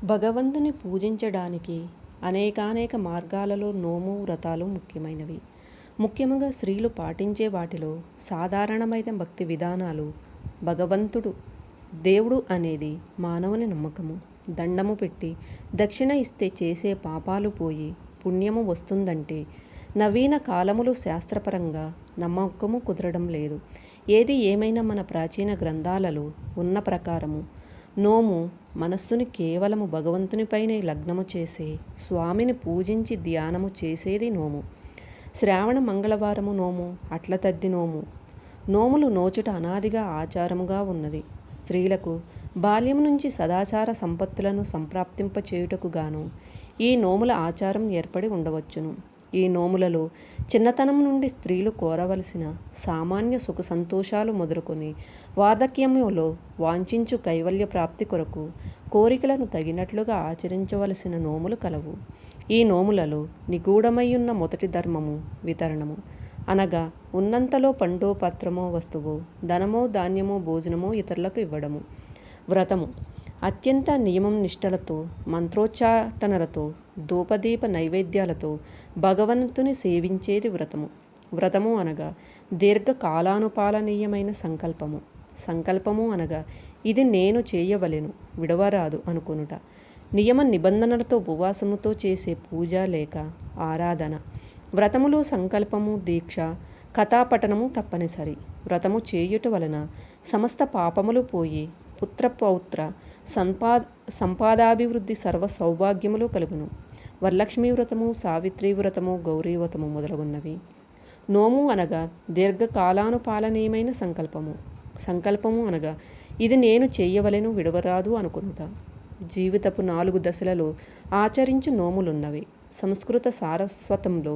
భగవంతుని పూజించడానికి అనేకానేక మార్గాలలో నోము వ్రతాలు ముఖ్యమైనవి. ముఖ్యంగా స్త్రీలు పాటించే వాటిలో సాధారణమైన భక్తి విధానాలు భగవంతుడు దేవుడు అనేది మానవుని నమ్మకము. దండము పెట్టి దక్షిణ ఇస్తే చేసే పాపాలు పోయి పుణ్యము వస్తుందంటే నవీన కాలములు శాస్త్రపరంగా నమ్మకము కుదరడం లేదు. ఏది ఏమైనా మన ప్రాచీన గ్రంథాలలో ఉన్న ప్రకారము నోము మనస్సుని కేవలము భగవంతునిపైనే లగ్నము చేసే స్వామిని పూజించి ధ్యానము చేసేది నోము. శ్రావణ మంగళవారము నోము, అట్ల తద్ది నోము. నోములు నోచుట అనాదిగా ఆచారముగా ఉన్నది. స్త్రీలకు బాల్యం నుంచి సదాచార సంపత్తులను సంప్రాప్తింపచేయుటకు గాను ఈ నోముల ఆచారం ఏర్పడి ఉండవచ్చును. ఈ నోములలో చిన్నతనం నుండి స్త్రీలు కోరవలసిన సామాన్య సుఖ సంతోషాలు మొదలుకొని వార్ధక్యములో వాంఛించు కైవల్య ప్రాప్తి కొరకు కోరికలను తగినట్లుగా ఆచరించవలసిన నోములు కలవు. ఈ నోములలో నిగూఢమయ్యున్న మొదటి ధర్మము వితరణము, అనగా ఉన్నంతలో పండో పత్రమో వస్తువో ధనమో ధాన్యమో భోజనమో ఇతరులకు ఇవ్వడము. వ్రతము అత్యంత నియమం నిష్టలతో మంత్రోచ్చాటనలతో ధూపదీప నైవేద్యాలతో భగవంతుని సేవించేది వ్రతము. వ్రతము అనగా దీర్ఘకాలానుపాలనీయమైన సంకల్పము. సంకల్పము అనగా ఇది నేను చేయవలెను విడవరాదు అనుకొనుట. నియమ నిబంధనలతో ఉపవాసముతో చేసే పూజ లేక ఆరాధన. వ్రతములో సంకల్పము, దీక్ష, కథాపఠనము తప్పనిసరి. వ్రతము చేయుట వలన సమస్త పాపములు పోయి పుత్ర పౌత్ర సంపాదాభివృద్ధి సర్వ సౌభాగ్యములు కలుగును. వరలక్ష్మీ వ్రతము, సావిత్రి వ్రతము, గౌరీ వ్రతము మొదలగున్నవి. నోము అనగా దీర్ఘకాలానుపాలనీయమైన సంకల్పము. సంకల్పము అనగా ఇది నేను చేయవలెను విడవరాదు అనుకొనుట. జీవితపు 4 దశలలో ఆచరించు నోములున్నవి. సంస్కృత సారస్వతంలో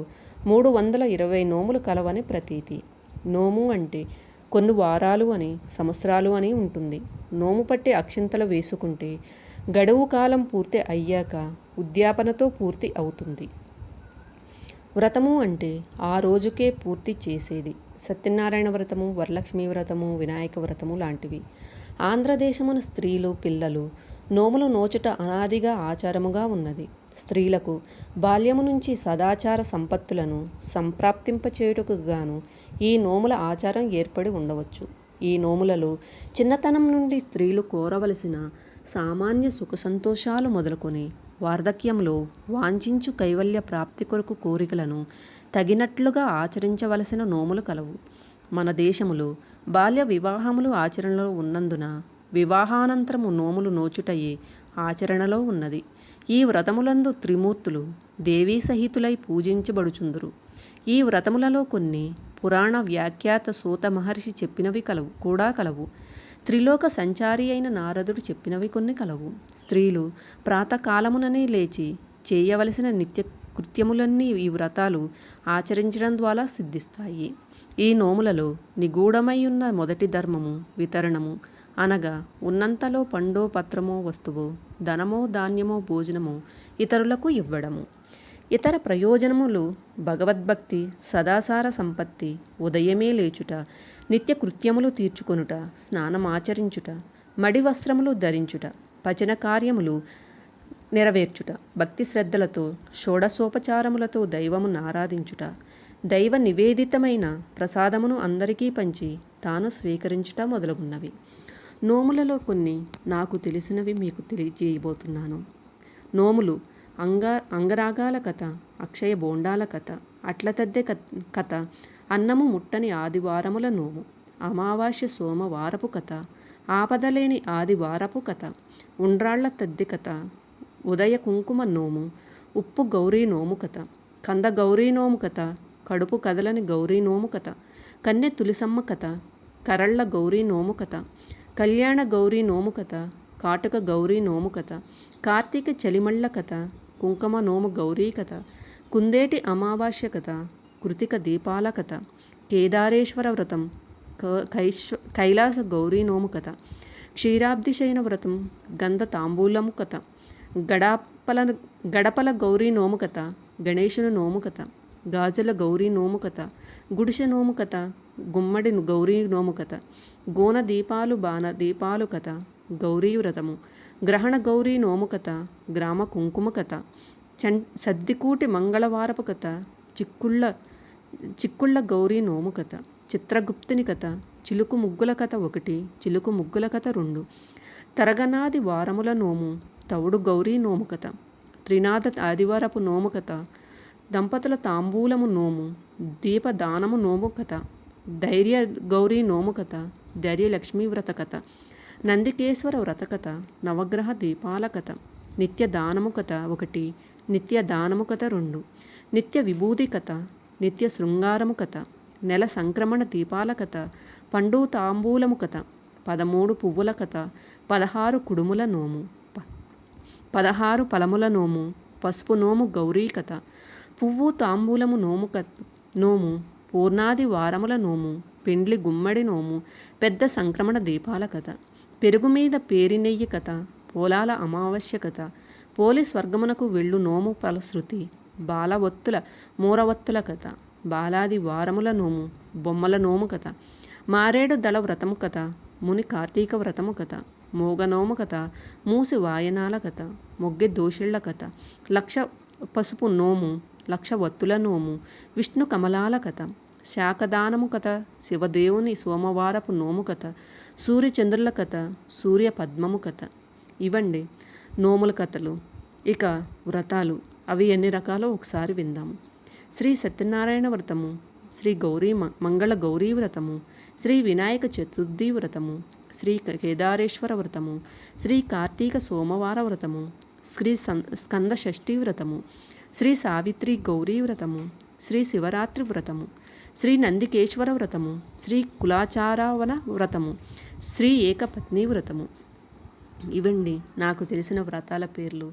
320 నోములు కలవని ప్రతీతి. నోము అంటే కొన్ని వారాలు అని, సంవత్సరాలు అని ఉంటుంది. నోము పట్టి అక్షింతలు వేసుకుంటే గడువు కాలం పూర్తి అయ్యాక ఉద్యాపనతో పూర్తి అవుతుంది. వ్రతము అంటే ఆ రోజుకే పూర్తి చేసేది. సత్యనారాయణ వ్రతము, వరలక్ష్మీ వ్రతము, వినాయక వ్రతము లాంటివి. ఆంధ్రదేశమున స్త్రీలు, పిల్లలు నోములు నోచుట అనాదిగా ఆచారముగా ఉన్నది. స్త్రీలకు బాల్యము నుంచి సదాచార సంపత్తులను సంప్రాప్తింపచేయుటకు గాను ఈ నోముల ఆచారం ఏర్పడి ఉండవచ్చు. ఈ నోములలో చిన్నతనం నుండి స్త్రీలు కోరవలసిన సామాన్య సుఖ సంతోషాలు మొదలుకొని వార్ధక్యంలో వాంఛించు కైవల్య ప్రాప్తి కొరకు కోరికలను తగినట్లుగా ఆచరించవలసిన నోములు కలవు. మన దేశములో బాల్య వివాహములు ఆచరణలో ఉన్నందున వివాహానంతరము నోములు నోచుటయే ఆచరణలో ఉన్నది. ఈ వ్రతములందు త్రిమూర్తులు దేవీ సహితులై పూజించబడుచుందురు. ఈ వ్రతములలో కొన్ని పురాణ వ్యాఖ్యాత సూత మహర్షి చెప్పినవి కూడా కలవు. త్రిలోక సంచారి అయిన నారదుడు చెప్పినవి కొన్ని కలవు. స్త్రీలు ప్రాతకాలముననే లేచి చేయవలసిన నిత్య కృత్యములన్నీ ఈ వ్రతాలు ఆచరించడం ద్వారా సిద్ధిస్తాయి. ఈ నోములలో నిగూఢమై ఉన్న మొదటి ధర్మము వితరణము, అనగా ఉన్నంతలో పండో పత్రమో వస్తువో ధనమో ధాన్యమో భోజనమో ఇతరులకు ఇవ్వడము. ఇతర ప్రయోజనములు భగవద్భక్తి, సదాచార సంపత్తి, ఉదయమే లేచుట, నిత్య కృత్యములు తీర్చుకొనుట, స్నానమాచరించుట, మడి వస్త్రములు ధరించుట, పచన కార్యములు నెరవేర్చుట, భక్తి శ్రద్ధలతో షోడశోపచారములతో దైవమును ఆరాధించుట, దైవ నివేదితమైన ప్రసాదమును అందరికీ పంచి తాను స్వీకరించుట మొదలగున్నవి. నోములలో కొన్ని నాకు తెలిసినవి మీకు తెలియజేయబోతున్నాను. నోములు అంగరాగాల కథ, అక్షయ బోండాల కథ, అట్ల తద్దె కథ, అన్నము ముట్టని ఆదివారముల నోము, అమావాస్య సోమవారపు కథ, ఆపదలేని ఆదివారపు కథ, ఉండ్రాళ్ల తద్ది కథ, ఉదయ కుంకుమ నోము, ఉప్పు గౌరీ నోము కథ, కంద గౌరీ నోము కథ, కడుపు కదలని గౌరీ నోము కథ, కన్నె తులిసమ్మ కథ, కరళ్ళ గౌరీ నోము కథ, కళ్యాణ గౌరీ నోము కథ, కాటుక గౌరీ నోము కథ, కార్తీక చలిమళ్ళ కథ, కుంకుమ నోము గౌరీ కథ, కుందేటి అమావాస్య కథ, కృతిక దీపాల కథ, కేదారేశ్వర వ్రతం, కైలాస గౌరీ నోము కథ, క్షీరాబ్దిశయన వ్రతం, గంధ తాంబూలము కథ, గడపల గౌరీ నోము కథ, గణేశుని నోము కథ, గాజుల గౌరీ నోము కథ, గుడిసె నోము కథ, గుమ్మడి గౌరీ నోము కథ, గోన దీపాలు బాణ దీపాలు కథ, గౌరీ వ్రతము, గ్రహణ గౌరీ నోము కథ, గ్రామ కుంకుమ కథ, సద్దికూటి మంగళవారపు కథ, చిక్కుళ్ళ గౌరీ నోము కథ, చిత్రగుప్తుని కథ, చిలుకు ముగ్గుల కథ 1, చిలుకు ముగ్గుల కథ 2, తరగనాది వారముల నోము, తవుడు గౌరీ నోము కథ, త్రినాథ ఆదివారపు నోము కథ, దంపతుల తాంబూలము నోము, దీపదానము నోము కథ, ధైర్య గౌరీ నోము కథ, ధైర్యలక్ష్మీ వ్రత కథ, నందికేశ్వర వ్రత కథ, నవగ్రహ దీపాల కథ, నిత్య దానము కథ 1, నిత్య దానము కథ 2, నిత్య విభూతి కథ, నిత్య శృంగారము కథ, నెల సంక్రమణ దీపాల కథ, పండు తాంబూలము కథ, 13 పువ్వుల కథ, 16 కుడుముల నోము, 16 ఫలముల నోము, పసుపు నోము గౌరీ కథ, పువ్వు తాంబూలము నోము, పూర్ణాది వారముల నోము, పెండ్లి గుమ్మడి నోము, పెద్ద సంక్రమణ దీపాల కథ, పెరుగు మీద పేరినెయ్యి కథ, పోలాల అమావాస్య కథ, పోలి స్వర్గమునకు వెళ్ళు నోము ఫలశ్రుతి, బాలవత్తుల మూరవత్తుల కథ, బాలాది వారముల నోము, బొమ్మల నోము కథ, మారేడు దళ వ్రతము కథ, ముని కార్తీక వ్రతము కథ, మోగనోము కథ, మూసి వాయనాల కథ, మొగ్గె దోషిళ్ల కథ, లక్ష పసుపు నోము, లక్ష వత్తుల నోము, విష్ణు కమలాల కథ, శాకదానము కథ, శివదేవుని సోమవారపు నోము కథ, సూర్యచంద్రుల కథ, సూర్య పద్మము కథ. ఇవండి నోముల కథలు. ఇక వ్రతాలు అవి ఎన్ని రకాలో ఒకసారి విందాము. శ్రీ సత్యనారాయణ వ్రతము, శ్రీ మంగళ గౌరీ వ్రతము, శ్రీ వినాయక చతుర్థి వ్రతము, శ్రీ కేదారేశ్వర వ్రతము, శ్రీ కార్తీక సోమవార వ్రతము, శ్రీ స్కంద షష్ఠి వ్రతము, శ్రీ సావిత్రి గౌరీ వ్రతము, శ్రీ శివరాత్రి వ్రతము, శ్రీ నందికేశ్వర వ్రతము, శ్రీ కులాచారవన వ్రతము, శ్రీ ఏకపత్ని వ్రతము. ఇవండి నాకు తెలిసిన వ్రతాల పేర్లు.